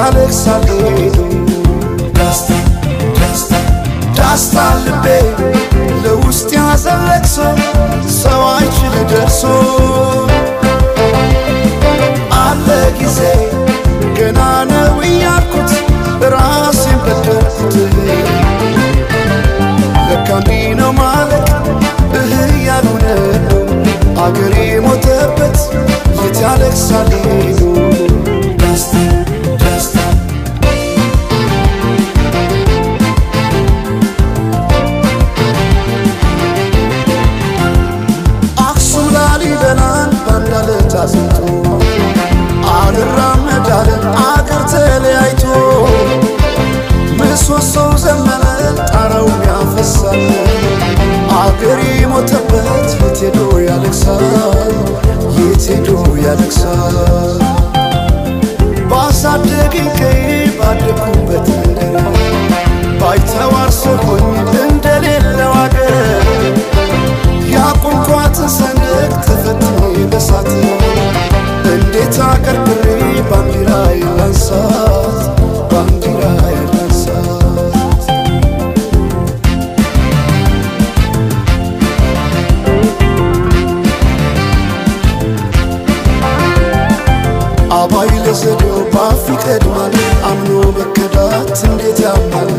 ያለቅሳል ደስታ ልቤ ለውስጥ ያዘን ለቅሶ ሰው አይችል ደርሶ አለ ጊዜ ገና ነው እያልኩት ራሴን በደልኩት ለካ እንዲህ ነው ማለት ያልሆነ አገሬ ሞተበት የት ያለቅሳል አክሱም ላሊበላን ባንዳለት አዝንቶ አልራመዳለ አገር ተለያይቶ ምሰሶው ዘመነ ጣራው ያፈሳል አገሬ ሞተበት የት ሄዶ ያለቅሳል የት ሄዶ ያለቅሳል ባሳደገኝ ቀይ ባደኩበት መንደር ባይተዋር ሰሆኝ እንደሌለው አገር ያቆምኳትን ሰንደቅ ተፈትኜ በሳት እንዴት አቀርቅሬ ባንዲራዬ ላንሳት ባንዲራዬ ላንሳት አባይ ለዘዴው ባፍ ይቀድማል አምኖ መከዳት እንዴት ያማል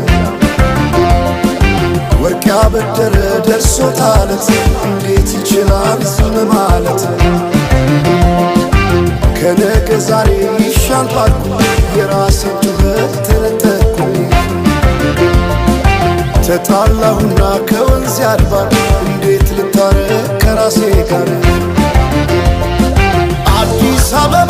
ወርቅ ያበደረ ደርሶታለት እንዴት ይችላል ዝም ማለት ከነገ ዛሬ ይሻል ባልኩ የራሴን ጩኸት ተነጠቅኩ ተጣላሁና ከወንዝ አድባር እንዴት ልታረቅ ከራሴ ጋር አዲስ አበባ